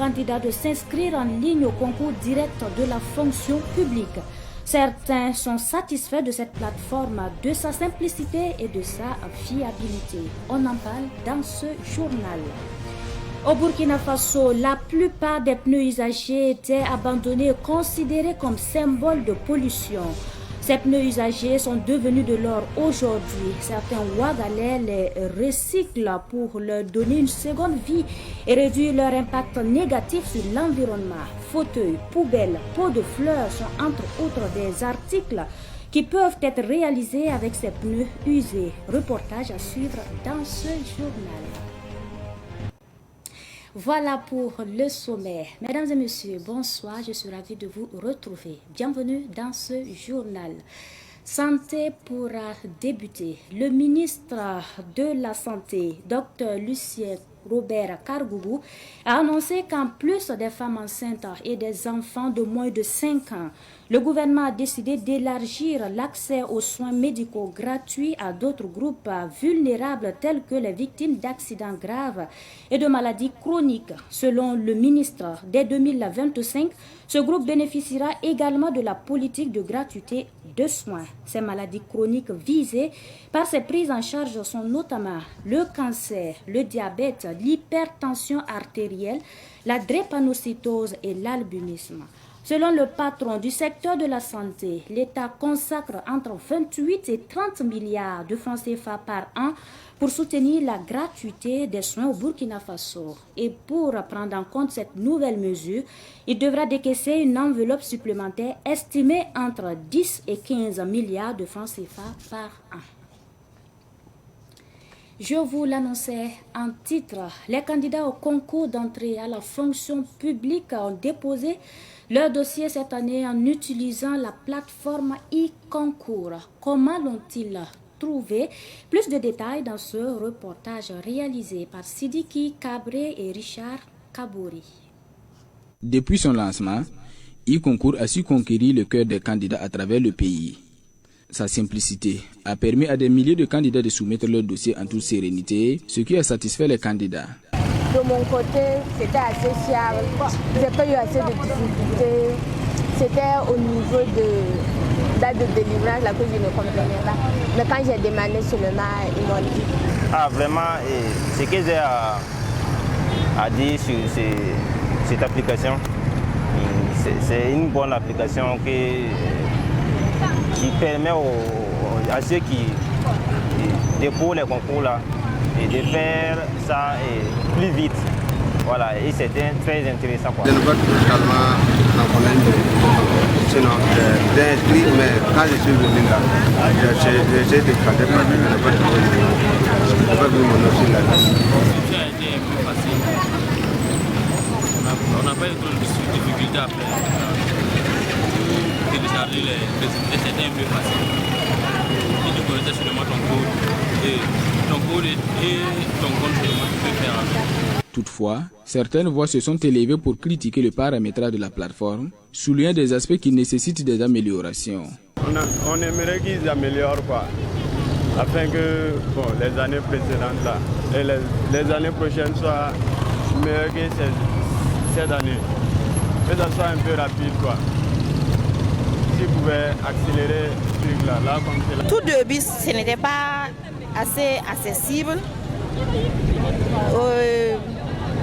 Candidats de s'inscrire en ligne au concours direct de la fonction publique. Certains sont satisfaits de cette plateforme, de sa simplicité et de sa fiabilité. On en parle dans ce journal. Au Burkina Faso, la plupart des pneus usagés étaient abandonnés et considérés comme symbole de pollution. Ces pneus usagés sont devenus de l'or aujourd'hui. Certains Ouagalais les recyclent pour leur donner une seconde vie et réduire leur impact négatif sur l'environnement. Fauteuils, poubelles, pots de fleurs sont entre autres des articles qui peuvent être réalisés avec ces pneus usés. Reportage à suivre dans ce journal. Voilà pour le sommaire. Mesdames et messieurs, bonsoir, je suis ravie de vous retrouver. Bienvenue dans ce journal. Santé pourra débuter. Le ministre de la Santé, Dr Lucien Robert Kargoubou, a annoncé qu'en plus des femmes enceintes et des enfants de moins de 5 ans, le gouvernement a décidé d'élargir l'accès aux soins médicaux gratuits à d'autres groupes vulnérables tels que les victimes d'accidents graves et de maladies chroniques. Selon le ministre, dès 2025, ce groupe bénéficiera également de la politique de gratuité de soins. Ces maladies chroniques visées par ces prises en charge sont notamment le cancer, le diabète, l'hypertension artérielle, la drépanocytose et l'albinisme. Selon le patron du secteur de la santé, l'État consacre entre 28 et 30 milliards de francs CFA par an pour soutenir la gratuité des soins au Burkina Faso. Et pour prendre en compte cette nouvelle mesure, il devra décaisser une enveloppe supplémentaire estimée entre 10 et 15 milliards de francs CFA par an. Je vous l'annonçais en titre, les candidats au concours d'entrée à la fonction publique ont déposé leur dossier cette année en utilisant la plateforme e-concours. Comment l'ont-ils trouvé? Plus de détails dans ce reportage réalisé par Sidiki Cabré et Richard Kabouri. Depuis son lancement, e-concours a su conquérir le cœur des candidats à travers le pays. Sa simplicité a permis à des milliers de candidats de soumettre leur dossier en toute sérénité, ce qui a satisfait les candidats. De mon côté, c'était assez fiable. J'ai pas eu assez de difficultés. C'était au niveau de date de délivrance là que je ne comprenais pas. Mais quand j'ai demandé seulement, ils m'ont dit. Ah, vraiment, ce que j'ai à dire sur cette application, c'est une bonne application qui permet à ceux qui déposent les concours là et de faire ça plus vite. Voilà, et c'était très intéressant. Je ne veux pas totalement en connaître, sinon j'ai inscrit, mais quand je suis venu là, j'ai essayé de candidater parce que je n'ai pas trouvé. Je n'ai pas vu mon nom sur la liste. Ça a été un peu facile. On n'a pas eu trop de difficultés à faire. Télécharger les résultats, c'était un peu facile. Et tu connectais seulement ton code et ton compte seulement tu peux faire avec. Toutefois, certaines voix se sont élevées pour critiquer le paramétrage de la plateforme, soulignant des aspects qui nécessitent des améliorations. On aimerait qu'ils améliorent quoi, afin que les années précédentes là, et les années prochaines soient meilleures que cette année. Que ça soit un peu rapide quoi. S'ils pouvaient accélérer ce truc là comme c'est là. Tout début, ce n'était pas assez accessible.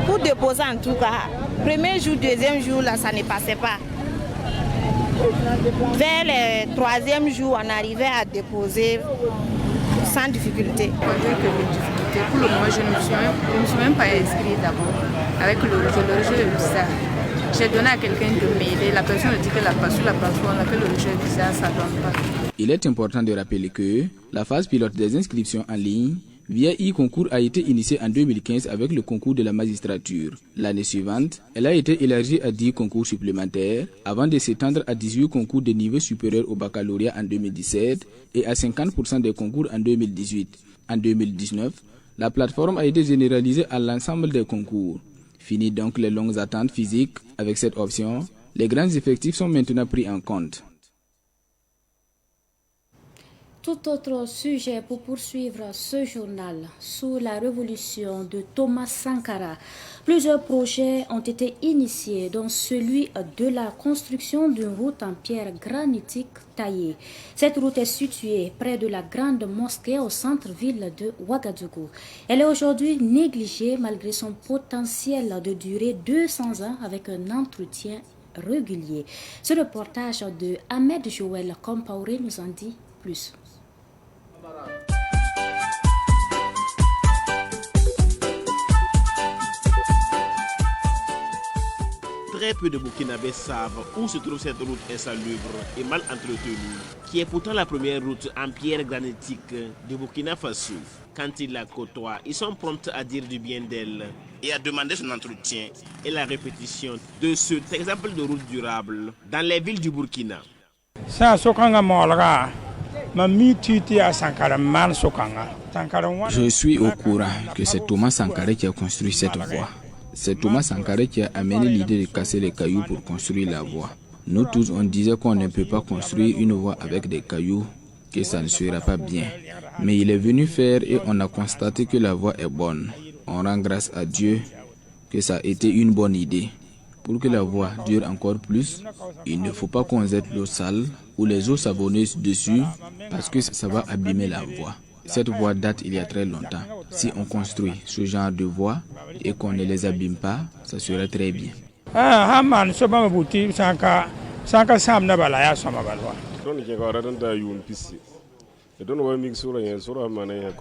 Pour déposer en tout cas, premier jour, deuxième jour, là, ça ne passait pas. Vers le troisième jour, on arrivait à déposer sans difficulté. Pour le moment, je ne me suis même pas inscrite d'abord avec le rejet de visa. J'ai donné à quelqu'un de m'aider. La personne dit que sur la plateforme, que le rejet de visa, ça ne donne pas. Il est important de rappeler que la phase pilote des inscriptions en ligne via e-concours a été initiée en 2015 avec le concours de la magistrature. L'année suivante, elle a été élargie à 10 concours supplémentaires avant de s'étendre à 18 concours de niveau supérieur au baccalauréat en 2017 et à 50% des concours en 2018. En 2019, la plateforme a été généralisée à l'ensemble des concours. Fini donc les longues attentes physiques avec cette option, les grands effectifs sont maintenant pris en compte. Tout autre sujet pour poursuivre ce journal. Sous la révolution de Thomas Sankara, plusieurs projets ont été initiés, dont celui de la construction d'une route en pierre granitique taillée. Cette route est située près de la grande mosquée au centre-ville de Ouagadougou. Elle est aujourd'hui négligée malgré son potentiel de durer 200 ans avec un entretien régulier. Ce reportage de Ahmed Joël Compaoré nous en dit plus. Très peu de Burkinabés savent où se trouve cette route insalubre et mal entretenue, qui est pourtant la première route en pierre granitique de Burkina Faso. Quand ils la côtoient, ils sont prompts à dire du bien d'elle et à demander son entretien et la répétition de cet exemple de route durable dans les villes du Burkina. Je suis au courant que c'est Thomas Sankara qui a construit cette voie. C'est Thomas Sankara qui a amené l'idée de casser les cailloux pour construire la voie. Nous tous, on disait qu'on ne peut pas construire une voie avec des cailloux, que ça ne sera pas bien. Mais il est venu faire et on a constaté que la voie est bonne. On rend grâce à Dieu que ça a été une bonne idée. Pour que la voie dure encore plus, il ne faut pas qu'on jette l'eau sale ou les eaux savonneuses dessus parce que ça va abîmer la voie. Cette voie date il y a très longtemps. Si on construit ce genre de voies et qu'on ne les abîme pas, ça serait très bien.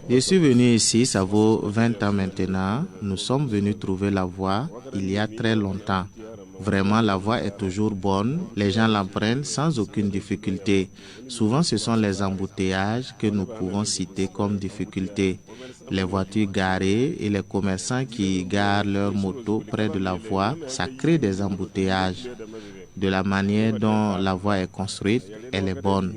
Je suis venu ici, ça vaut 20 ans maintenant. Nous sommes venus trouver la voie il y a très longtemps. Vraiment, la voie est toujours bonne. Les gens l'empruntent sans aucune difficulté. Souvent, ce sont les embouteillages que nous pouvons citer comme difficultés. Les voitures garées et les commerçants qui garent leurs motos près de la voie, ça crée des embouteillages. De la manière dont la voie est construite, elle est bonne.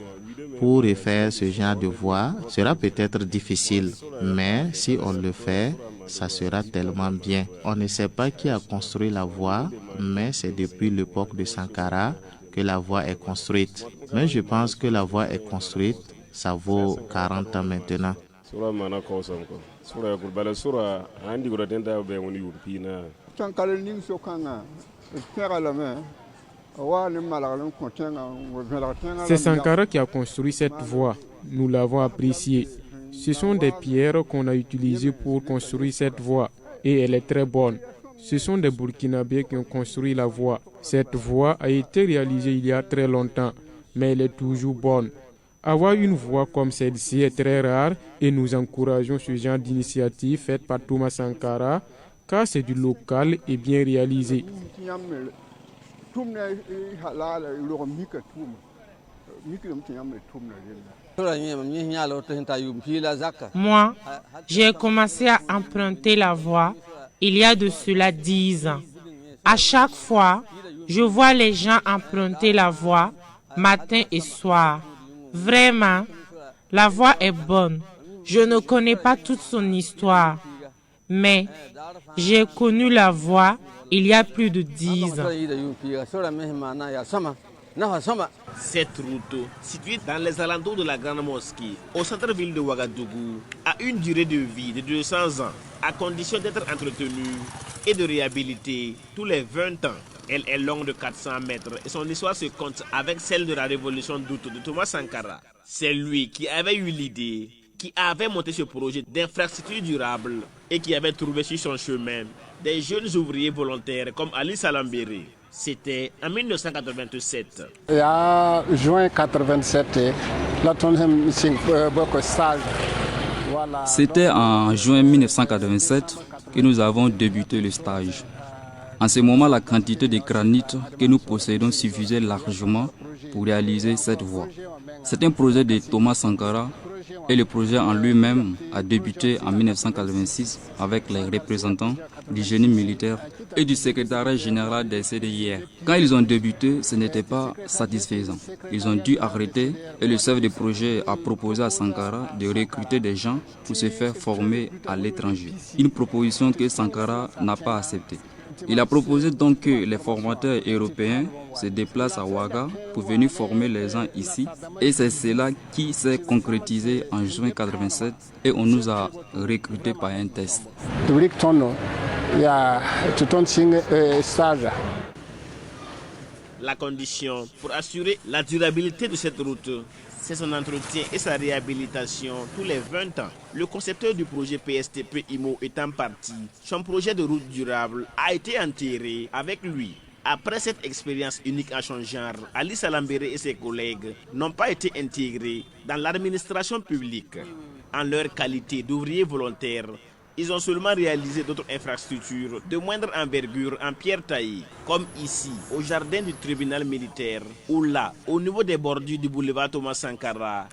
Pour refaire ce genre de voie sera peut-être difficile, mais si on le fait, ça sera tellement bien. On ne sait pas qui a construit la voie, mais c'est depuis l'époque de Sankara que la voie est construite. Mais je pense que la voie est construite, ça vaut 40 ans maintenant. C'est Sankara qui a construit cette voie. Nous l'avons appréciée. Ce sont des pierres qu'on a utilisées pour construire cette voie et elle est très bonne. Ce sont des Burkinabés qui ont construit la voie. Cette voie a été réalisée il y a très longtemps, mais elle est toujours bonne. Avoir une voie comme celle-ci est très rare et nous encourageons ce genre d'initiative faite par Thomas Sankara car c'est du local et bien réalisé. Moi, j'ai commencé à emprunter la voie il y a de cela 10 ans. À chaque fois, je vois les gens emprunter la voie matin et soir. Vraiment, la voie est bonne. Je ne connais pas toute son histoire, mais j'ai connu la voie il y a plus de 10 ans. Cette route, située dans les alentours de la grande mosquée, au centre-ville de Ouagadougou, a une durée de vie de 200 ans, à condition d'être entretenue et de réhabiliter tous les 20 ans. Elle est longue de 400 mètres et son histoire se compte avec celle de la révolution d'août de Thomas Sankara. C'est lui qui avait eu l'idée, qui avait monté ce projet d'infrastructure durable et qui avait trouvé sur son chemin des jeunes ouvriers volontaires comme Ali Salambéré. C'était en 1987. Il y a juin 87, C'était en juin 1987 que nous avons débuté le stage. En ce moment, la quantité de granit que nous possédons suffisait largement pour réaliser cette voie. C'est un projet de Thomas Sankara et le projet en lui-même a débuté en 1986 avec les représentants du génie militaire et du secrétariat général des CDIR. Quand ils ont débuté, ce n'était pas satisfaisant. Ils ont dû arrêter et le chef de projet a proposé à Sankara de recruter des gens pour se faire former à l'étranger. Une proposition que Sankara n'a pas acceptée. Il a proposé donc que les formateurs européens se déplacent à Ouaga pour venir former les gens ici. Et c'est cela qui s'est concrétisé en juin 1987 et on nous a recrutés par un test. La condition pour assurer la durabilité de cette route, c'est son entretien et sa réhabilitation tous les 20 ans. Le concepteur du projet PSTP IMO étant parti, son projet de route durable a été enterré avec lui. Après cette expérience unique en son genre, Ali Salambéré et ses collègues n'ont pas été intégrés dans l'administration publique. En leur qualité d'ouvriers volontaires, ils ont seulement réalisé d'autres infrastructures de moindre envergure en pierre taillée, comme ici, au jardin du tribunal militaire, ou là, au niveau des bordures du boulevard Thomas Sankara,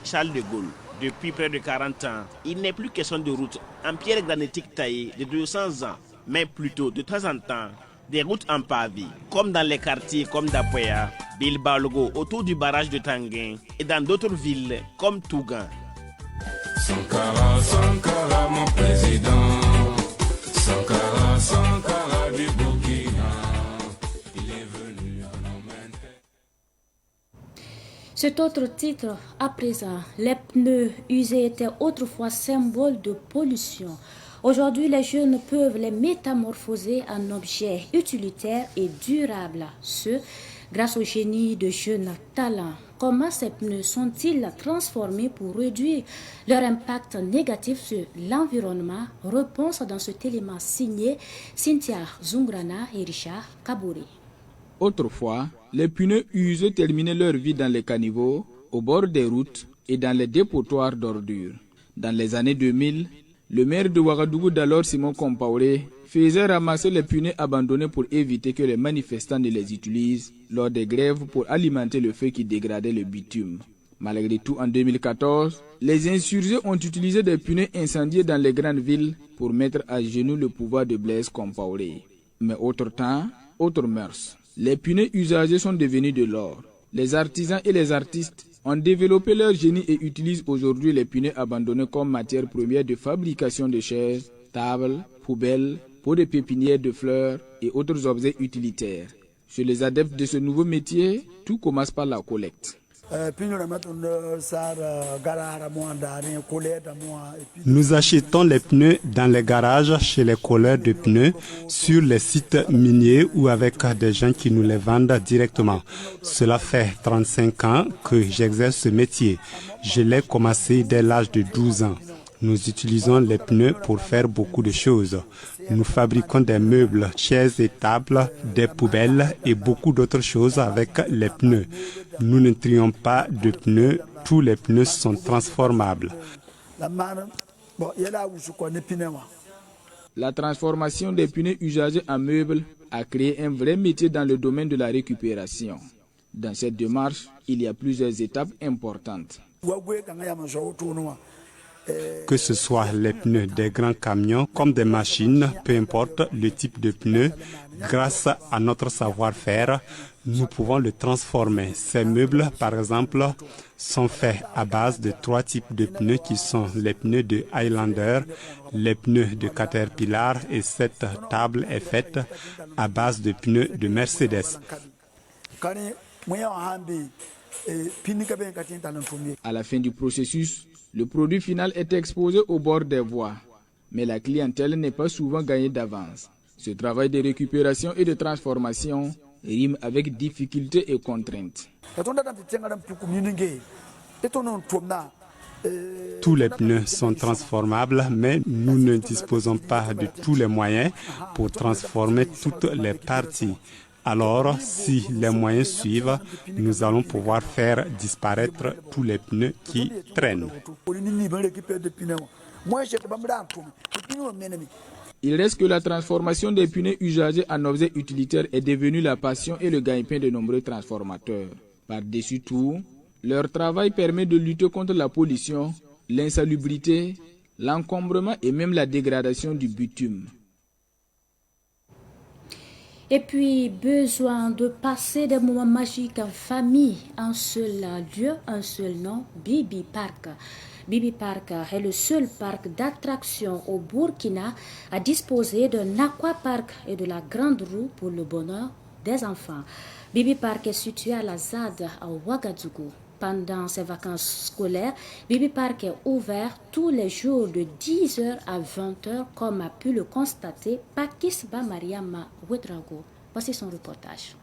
Charles de Gaulle. Depuis près de 40 ans, il n'est plus question de routes en pierre granitique taillée de 200 ans, mais plutôt de temps en temps, des routes en pavé, comme dans les quartiers comme Dapoya, Bilbao, autour du barrage de Tanguin, et dans d'autres villes comme Tougan. Sankara, Sankara, mon président. Sankara, Sankara du Burkina. Il est venu à nos mains. Cet autre titre, à présent, les pneus usés étaient autrefois symbole de pollution. Aujourd'hui, les jeunes peuvent les métamorphoser en objets utilitaires et durables. Ce, grâce au génie de jeunes talents. Comment ces pneus sont-ils transformés pour réduire leur impact négatif sur l'environnement? Réponse dans cet élément signé Cynthia Zungrana et Richard Kabouri. Autrefois, les pneus usés terminaient leur vie dans les caniveaux, au bord des routes et dans les dépotoirs d'ordures. Dans les années 2000, le maire de Ouagadougou d'alors, Simon Compaoré, faisait ramasser les pneus abandonnés pour éviter que les manifestants ne les utilisent lors des grèves pour alimenter le feu qui dégradait le bitume. Malgré tout, en 2014, les insurgés ont utilisé des pneus incendiés dans les grandes villes pour mettre à genoux le pouvoir de Blaise Compaoré. Mais autre temps, autre mœurs. Les pneus usagés sont devenus de l'or. Les artisans et les artistes ont développé leur génie et utilisent aujourd'hui les pneus abandonnés comme matière première de fabrication de chaises, tables, poubelles, pots de pépinières de fleurs et autres objets utilitaires. Chez les adeptes de ce nouveau métier, tout commence par la collecte. Nous achetons les pneus dans les garages chez les colleurs de pneus, sur les sites miniers ou avec des gens qui nous les vendent directement. Cela fait 35 ans que j'exerce ce métier. Je l'ai commencé dès l'âge de 12 ans. Nous utilisons les pneus pour faire beaucoup de choses. Nous fabriquons des meubles, chaises et tables, des poubelles et beaucoup d'autres choses avec les pneus. Nous ne trions pas de pneus, tous les pneus sont transformables. La transformation des pneus usagés en meubles a créé un vrai métier dans le domaine de la récupération. Dans cette démarche, il y a plusieurs étapes importantes. Que ce soit les pneus des grands camions comme des machines, peu importe le type de pneu, grâce à notre savoir-faire, nous pouvons le transformer. Ces meubles, par exemple, sont faits à base de 3 types de pneus qui sont les pneus de Highlander, les pneus de Caterpillar et cette table est faite à base de pneus de Mercedes. À la fin du processus, le produit final est exposé au bord des voies, mais la clientèle n'est pas souvent gagnée d'avance. Ce travail de récupération et de transformation rime avec difficultés et contraintes. Tous les pneus sont transformables, mais nous ne disposons pas de tous les moyens pour transformer toutes les parties. Alors, si les moyens suivent, nous allons pouvoir faire disparaître tous les pneus qui traînent. Il reste que la transformation des pneus usagés en objets utilitaires est devenue la passion et le gagne-pain de nombreux transformateurs. Par-dessus tout, leur travail permet de lutter contre la pollution, l'insalubrité, l'encombrement et même la dégradation du bitume. Et puis, besoin de passer des moments magiques en famille, un seul lieu, un seul nom, Bibi Park. Bibi Park est le seul parc d'attractions au Burkina à disposer d'un aquapark et de la grande roue pour le bonheur des enfants. Bibi Park est situé à la ZAD à Ouagadougou. Pendant ses vacances scolaires, Bibi Park est ouvert tous les jours de 10h à 20h, comme a pu le constater Pakis Bamariama Ouedrago. Voici son reportage.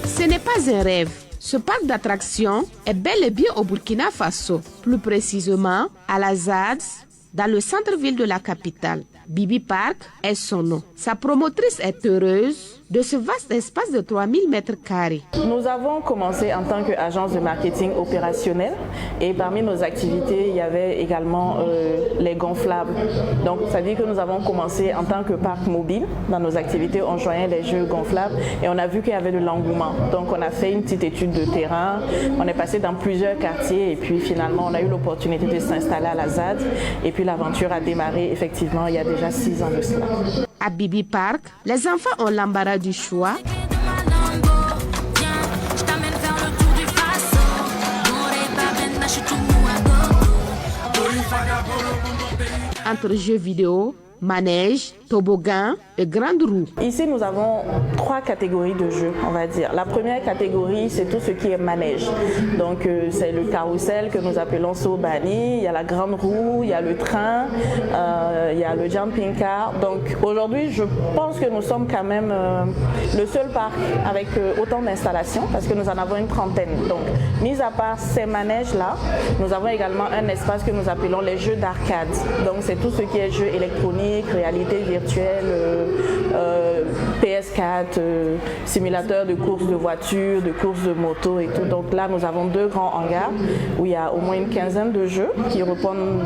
Ce n'est pas un rêve. Ce parc d'attractions est bel et bien au Burkina Faso, plus précisément à la ZAD, dans le centre-ville de la capitale. Bibi Park est son nom. Sa promotrice est heureuse de ce vaste espace de 3000 m². Nous avons commencé en tant qu'agence de marketing opérationnel et parmi nos activités, il y avait également les gonflables. Donc, ça veut dire que nous avons commencé en tant que parc mobile. Dans nos activités, on joignait les jeux gonflables et on a vu qu'il y avait de l'engouement. Donc, on a fait une petite étude de terrain, on est passé dans plusieurs quartiers et puis finalement, on a eu l'opportunité de s'installer à la ZAD et puis l'aventure a démarré effectivement il y a déjà 6 ans de cela. À Bibi Park, les enfants ont l'embarras du choix. Entre jeux vidéo, manège, toboggan et grande roue. Ici, nous avons 3 catégories de jeux, on va dire. La première catégorie, c'est tout ce qui est manège. Donc, c'est le carrousel que nous appelons Sobani, il y a la grande roue, il y a le train, il y a le jumping car. Donc, aujourd'hui, je pense que nous sommes quand même le seul parc avec autant d'installations parce que nous en avons une trentaine. Donc, mis à part ces manèges-là, nous avons également un espace que nous appelons les jeux d'arcade. Donc, c'est tout ce qui est jeux électroniques, réalité virtuelle, PS4, simulateur de courses de voitures, de courses de moto et tout. Donc là, nous avons 2 grands hangars où il y a au moins une quinzaine de jeux qui répondent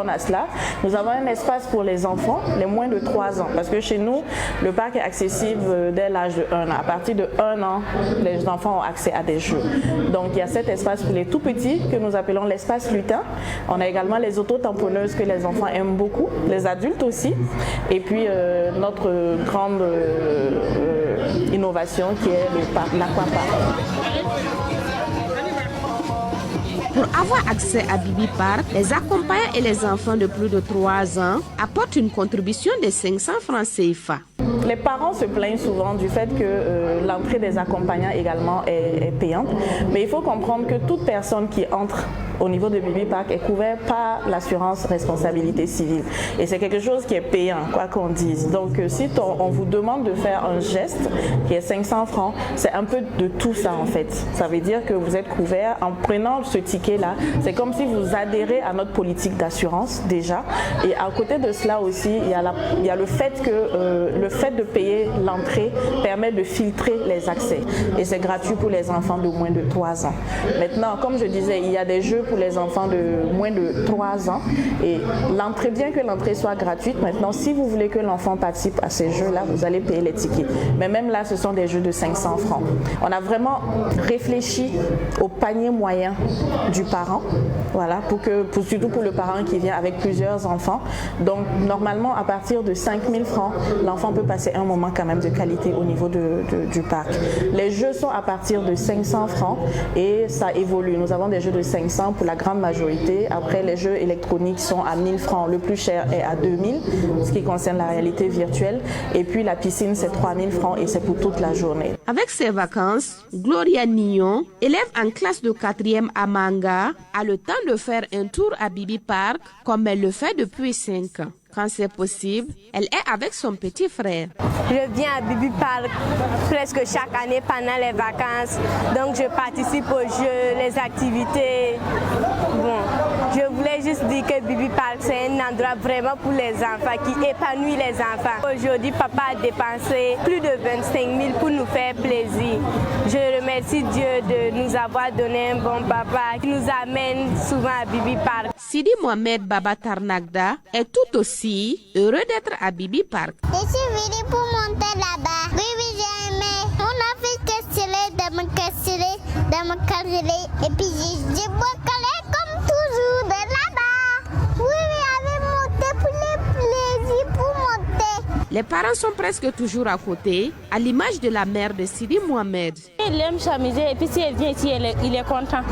à cela. Nous avons un espace pour les enfants, les moins de 3 ans, parce que chez nous, le parc est accessible dès l'âge de 1 an. À partir de 1 an, les enfants ont accès à des jeux. Donc il y a cet espace pour les tout petits que nous appelons l'espace lutin. On a également les auto-tamponneuses que les enfants aiment beaucoup, les adultes aussi. Et puis notre grande innovation qui est l'aquapark. Pour avoir accès à Bibi Park, les accompagnants et les enfants de plus de 3 ans apportent une contribution de 500 francs CFA. Les parents se plaignent souvent du fait que l'entrée des accompagnants également est payante. Mais il faut comprendre que toute personne qui entre au niveau de Bibi Park est couverte par l'assurance responsabilité civile. Et c'est quelque chose qui est payant, quoi qu'on dise. Donc si on vous demande de faire un geste qui est 500 francs, c'est un peu de tout ça en fait. Ça veut dire que vous êtes couvert en prenant ce ticket-là. C'est comme si vous adhérez à notre politique d'assurance déjà. Et à côté de cela aussi, il y a le fait que le fait de payer l'entrée permet de filtrer les accès. Et c'est gratuit pour les enfants de moins de 3 ans. Maintenant, comme je disais, il y a des jeux pour les enfants de moins de 3 ans. Et l'entrée, bien que l'entrée soit gratuite, maintenant, si vous voulez que l'enfant participe à ces jeux-là, vous allez payer les tickets. Mais même là, ce sont des jeux de 500 francs. On a vraiment réfléchi au panier moyen du parent, voilà, surtout pour le parent qui vient avec plusieurs enfants. Donc, normalement, à partir de 5000 francs, l'enfant peut passer un moment quand même de qualité au niveau du parc. Les jeux sont à partir de 500 francs et ça évolue. Nous avons des jeux de 500 pour la grande majorité. Après, les jeux électroniques sont à 1000 francs. Le plus cher est à 2000, ce qui concerne la réalité virtuelle. Et puis, la piscine, c'est 3000 francs et c'est pour toute la journée. Avec ses vacances, Gloria Nyon, élève en classe de 4e à Manga, a le temps de faire un tour à Bibi Park comme elle le fait depuis 5 ans. Quand c'est possible, elle est avec son petit frère. Je viens à Bibi Park presque chaque année pendant les vacances. Donc je participe aux jeux, les activités. Bon, je voulais juste dire que Bibi Park, c'est un endroit vraiment pour les enfants, qui épanouit les enfants. Aujourd'hui, papa a dépensé plus de 25 000 pour nous faire plaisir. Je remercie Dieu de nous avoir donné un bon papa qui nous amène souvent à Bibi Park. Sidi Mohamed Baba Tarnagda est tout aussi heureux d'être à Bibi Park. Je suis venue pour monter là-bas. Oui, j'ai aimé. On a fait de me caler, et puis j'ai beau caler comme toujours de là-bas. Oui, j'avais monté pour le plaisir pour monter. Les parents sont presque toujours à côté, à l'image de la mère de Sidi Mohamed. Il aime s'amuser et puis si elle vient ici, il est content.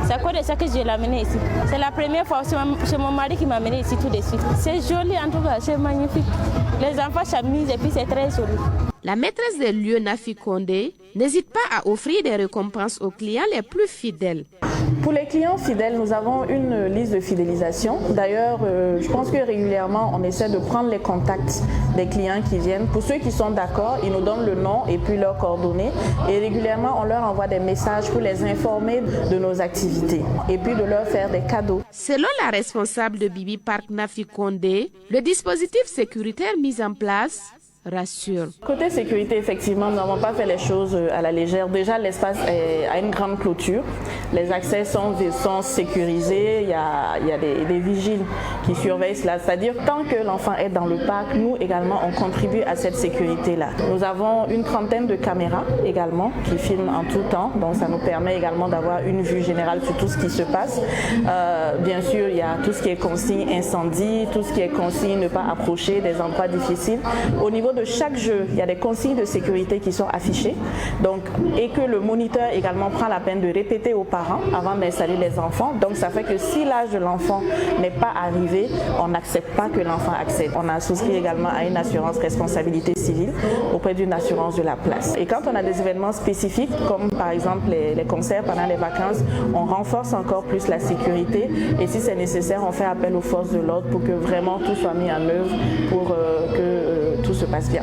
C'est à cause de ça que je l'ai amené ici. C'est la première fois, c'est mon mari qui m'a amené ici tout de suite. C'est joli en tout cas, c'est magnifique. Les enfants s'amusent et puis c'est très joli. La maîtresse des lieux, Nafi Condé, n'hésite pas à offrir des récompenses aux clients les plus fidèles. Pour les clients fidèles, nous avons une liste de fidélisation. D'ailleurs, je pense que régulièrement, on essaie de prendre les contacts des clients qui viennent. Pour ceux qui sont d'accord, ils nous donnent le nom et puis leurs coordonnées. Et régulièrement, on leur envoie des messages pour les informer de nos activités et puis de leur faire des cadeaux. Selon la responsable de Bibi Park, Nafi Condé, le dispositif sécuritaire mis en place rassure. Côté sécurité, effectivement, nous n'avons pas fait les choses à la légère. Déjà, l'espace a une grande clôture. Les accès sont sécurisés. Il y a des vigiles qui surveillent cela. C'est-à-dire, tant que l'enfant est dans le parc, nous également, on contribue à cette sécurité-là. Nous avons une trentaine de caméras également qui filment en tout temps. Donc, ça nous permet également d'avoir une vue générale sur tout ce qui se passe. Bien sûr, il y a tout ce qui est consigne incendie, tout ce qui est consigne ne pas approcher des endroits difficiles. Au niveau de chaque jeu, il y a des consignes de sécurité qui sont affichées, donc, et que le moniteur également prend la peine de répéter aux parents avant d'installer les enfants. Donc ça fait que si l'âge de l'enfant n'est pas arrivé, on n'accepte pas que l'enfant accède. On a souscrit également à une assurance responsabilité civile auprès d'une assurance de la place. Et quand on a des événements spécifiques, comme par exemple les concerts pendant les vacances, on renforce encore plus la sécurité et si c'est nécessaire, on fait appel aux forces de l'ordre pour que vraiment tout soit mis en œuvre pour que tout se passe bien.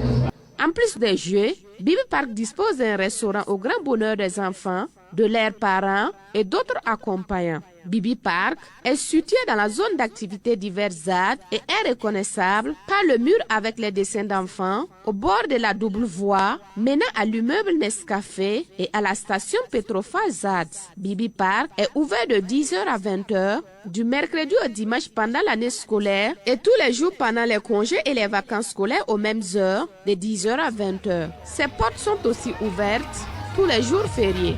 En plus des jeux, Bibi Park dispose d'un restaurant au grand bonheur des enfants, de leurs parents et d'autres accompagnants. Bibi Park est situé dans la zone d'activité diverses ZAD et est reconnaissable par le mur avec les dessins d'enfants au bord de la double voie menant à l'immeuble Nescafé et à la station Petrofa ZAD. Bibi Park est ouvert de 10h à 20h du mercredi au dimanche pendant l'année scolaire et tous les jours pendant les congés et les vacances scolaires aux mêmes heures de 10h à 20h. Ses portes sont aussi ouvertes tous les jours fériés.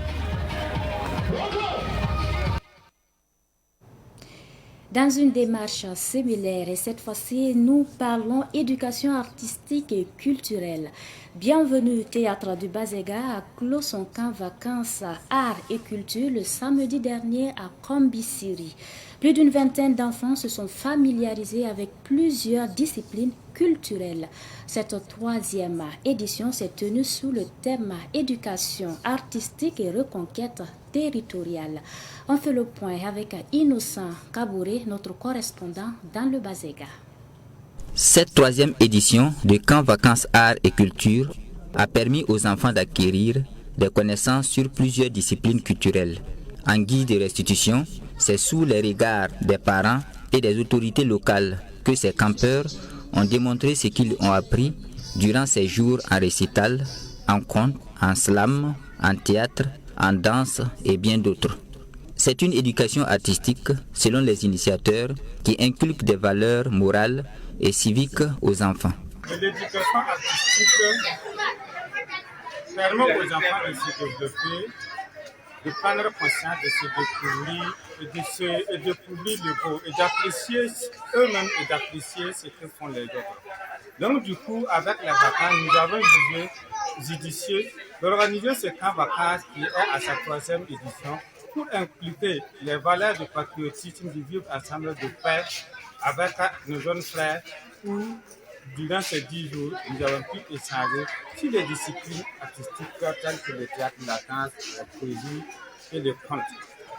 Dans une démarche similaire, et cette fois-ci, nous parlons éducation artistique et culturelle. Bienvenue Théâtre du Bazega a clos son camp vacances art et culture le samedi dernier à Kombisiri. Plus d'une vingtaine d'enfants se sont familiarisés avec plusieurs disciplines culturelles. Cette troisième édition s'est tenue sous le thème éducation artistique et reconquête territoriale. On fait le point avec Innocent Kabouré, notre correspondant dans le Bazega. Cette troisième édition de Camp Vacances Arts et Culture a permis aux enfants d'acquérir des connaissances sur plusieurs disciplines culturelles. En guise de restitution, c'est sous les regards des parents et des autorités locales que ces campeurs ont démontré ce qu'ils ont appris durant ces jours en récital, en conte, en slam, en théâtre, en danse et bien d'autres. C'est une éducation artistique, selon les initiateurs, qui inculque des valeurs morales et civiques aux enfants. L'éducation artistique permet aux enfants de se développer, de prendre conscience, de se découvrir, et de découvrir le beau, et d'apprécier eux-mêmes et d'apprécier ce que font les autres. Donc du coup, avec les vacances, nous avons jugé d'organiser ce camp vacances qui est à sa troisième édition pour impliquer les valeurs de patriotisme, de vivre ensemble de paix avec nos jeunes frères où, durant ces 10 jours, nous avons pu échanger sur les disciplines artistiques telles que le théâtre, la danse, la poésie et le conte.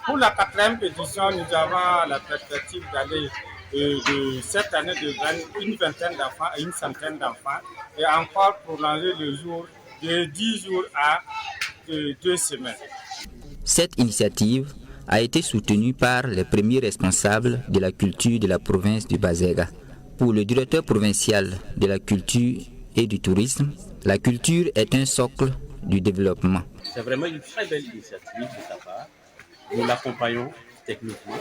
Pour la quatrième édition, nous avons la perspective d'aller de cette année de une vingtaine d'enfants à une centaine d'enfants et encore prolonger le jour de 10 jours à 2 semaines. Cette initiative a été soutenue par les premiers responsables de la culture de la province du Bazega. Pour le directeur provincial de la culture et du tourisme, la culture est un socle du développement. C'est vraiment une très belle initiative de sa part. Nous l'accompagnons techniquement.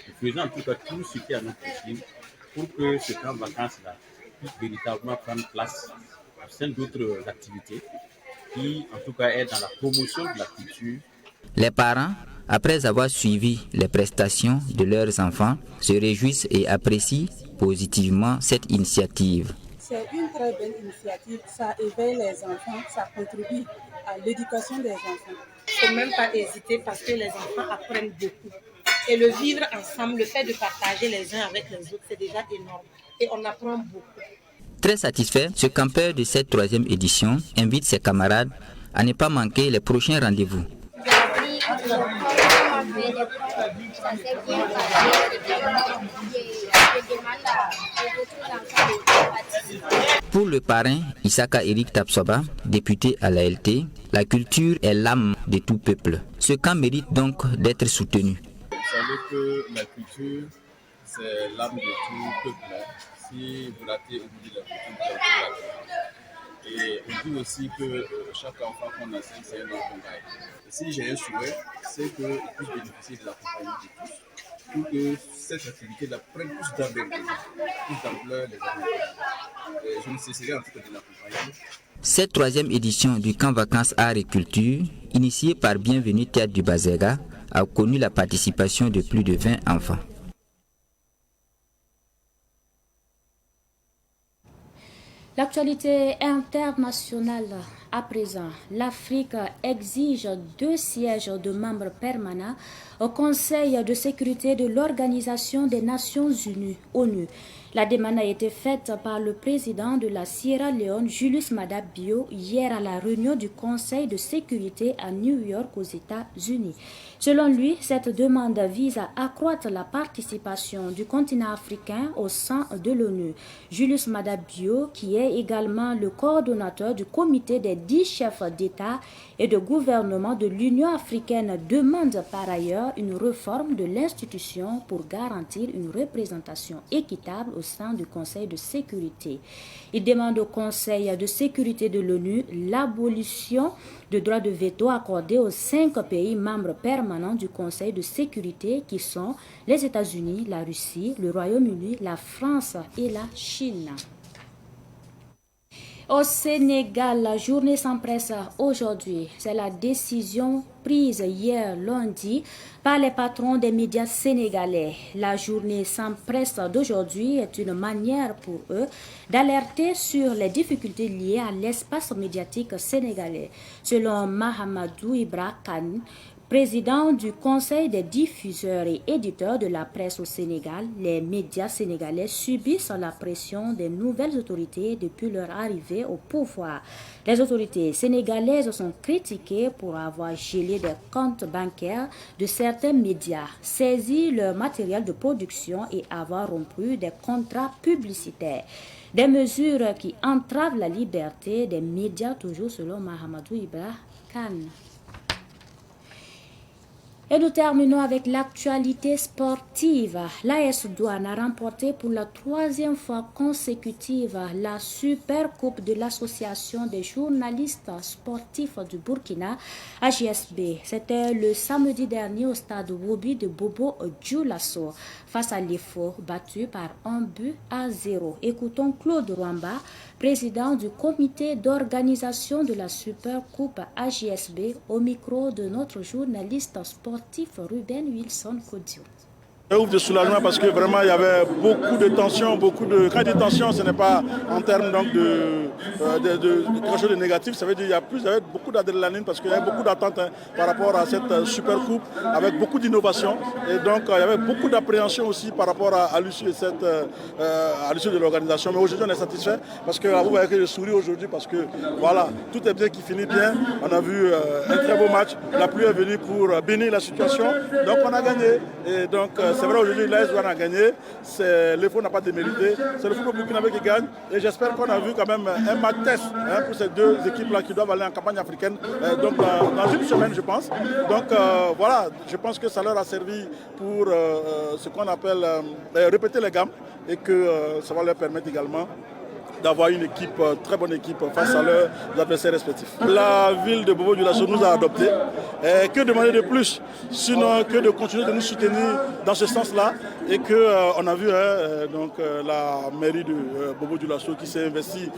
Nous faisons en tout cas tout ce qui est à notre possible pour que ce camp vacances-là puisse véritablement prendre place au sein d'autres activités qui, en tout cas, est dans la promotion de la culture. Les parents, après avoir suivi les prestations de leurs enfants, se réjouissent et apprécient positivement cette initiative. C'est une très belle initiative. Ça éveille les enfants, ça contribue à l'éducation des enfants. Il ne faut même pas hésiter parce que les enfants apprennent beaucoup. Et le vivre ensemble, le fait de partager les uns avec les autres, c'est déjà énorme. Et on apprend beaucoup. Très satisfait, ce campeur de cette 3e édition invite ses camarades à ne pas manquer les prochains rendez-vous. Pour le parrain Isaka Eric Tapsoba, député à l'ALT, la culture est l'âme de tout peuple. Ce camp mérite donc d'être soutenu. Vous savez que la culture, c'est l'âme de tout peuple. Si vous ratez aujourd'hui la culture, vous ratez la culture. Et on dit aussi que chaque enfant qu'on enseigne, c'est un enfant gagne. Si j'ai un souhait, c'est qu'il puisse bénéficier de l'accompagnement de tous, pour que cette activité-là prenne plus d'ampleur des années. Je ne cesserai en tout cas de l'accompagner. Cette 3e édition du camp vacances art et culture, initiée par Bienvenue Théâtre du Bazega, a connu la participation de plus de 20 enfants. L'actualité internationale à présent. L'Afrique exige 2 sièges de membres permanents au Conseil de sécurité de l'Organisation des Nations Unies, ONU. La demande a été faite par le président de la Sierra Leone, Julius Maada Bio, hier à la réunion du Conseil de sécurité à New York aux États-Unis. Selon lui, cette demande vise à accroître la participation du continent africain au sein de l'ONU. Julius Maada Bio, qui est également le coordonnateur du comité des 10 chefs d'État et de gouvernement de l'Union africaine, demande par ailleurs une réforme de l'institution pour garantir une représentation équitable au sein du Conseil de sécurité. Il demande au Conseil de sécurité de l'ONU l'abolition du droit de veto accordé aux 5 pays membres permanents du Conseil de sécurité qui sont les États-Unis, la Russie, le Royaume-Uni, la France et la Chine. Au Sénégal, la journée sans presse aujourd'hui, c'est la décision prise hier lundi par les patrons des médias sénégalais. La journée sans presse d'aujourd'hui est une manière pour eux d'alerter sur les difficultés liées à l'espace médiatique sénégalais. Selon Mahamadou Ibra Kane, président du Conseil des diffuseurs et éditeurs de la presse au Sénégal, les médias sénégalais subissent la pression des nouvelles autorités depuis leur arrivée au pouvoir. Les autorités sénégalaises sont critiquées pour avoir gelé des comptes bancaires de certains médias, saisi leur matériel de production et avoir rompu des contrats publicitaires. Des mesures qui entravent la liberté des médias, toujours selon Mahamadou Ibra Kane. Et nous terminons avec l'actualité sportive. L'AS Douane a remporté pour la 3e fois consécutive la Super Coupe de l'Association des journalistes sportifs du Burkina, AJSB. C'était le samedi dernier au stade Wobi de Bobo Dioulasso face à l'EFO, battu par 1-0. Écoutons Claude Rwamba, président du comité d'organisation de la Super Coupe AJSB, au micro de notre journaliste sportif Ruben Wilson Kodio. Un ouf de soulagement parce que vraiment il y avait beaucoup de tension, quand je dis tension, ce n'est pas en termes donc de quelque chose de négatif, ça veut dire qu'il y avait beaucoup d'adrénaline parce qu'il y avait beaucoup d'attentes par rapport à cette super coupe avec beaucoup d'innovation et donc il y avait beaucoup d'appréhension aussi par rapport à l'issue de l'organisation. Mais aujourd'hui on est satisfait parce que vous voyez que je souris aujourd'hui parce que voilà, tout est bien qui finit bien. On a vu un très beau match, la pluie est venue pour bénir la situation, donc on a gagné et donc c'est vrai, aujourd'hui, l'AS Douane a gagné. L'EFO n'a pas démérité. C'est le football burkinabé qui gagne. Et j'espère qu'on a vu quand même un match test pour ces 2 équipes-là qui doivent aller en campagne africaine. Donc, dans une semaine, je pense. Donc, voilà, je pense que ça leur a servi pour ce qu'on appelle répéter les gammes et que ça va leur permettre également d'avoir une équipe, très bonne équipe face à leurs adversaires respectifs. La ville de Bobo Dioulasso nous a adoptés. Que demander de plus, sinon que de continuer de nous soutenir dans ce sens-là et qu'on a vu la mairie de Bobo Dioulasso qui s'est investie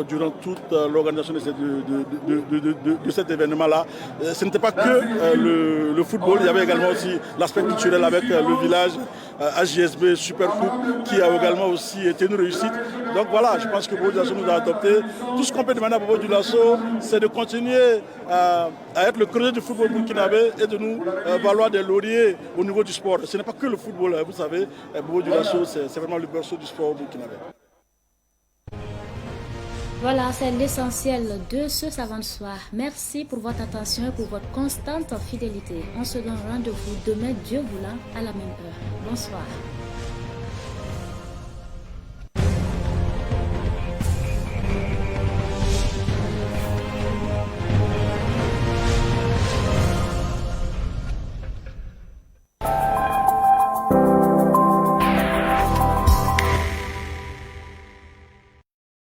durant toute l'organisation de cet événement-là. Ce n'était pas que le football, il y avait également aussi l'aspect culturel avec le village AJSB Super Coupe qui a également aussi été une réussite. Donc voilà. voilà, je pense que Bobo Dioulasso nous a adoptés. Tout ce qu'on peut demander à Bobo Dioulasso, c'est de continuer à être le creuset du football burkinabé et de nous valoir des lauriers au niveau du sport. Ce n'est pas que le football, vous savez, Bobo Dioulasso, c'est vraiment le berceau du sport burkinabé. Voilà, c'est l'essentiel de ce Savant Soir. Merci pour votre attention et pour votre constante fidélité. On se donne rendez-vous demain, Dieu voulant, à la même heure. Bonsoir.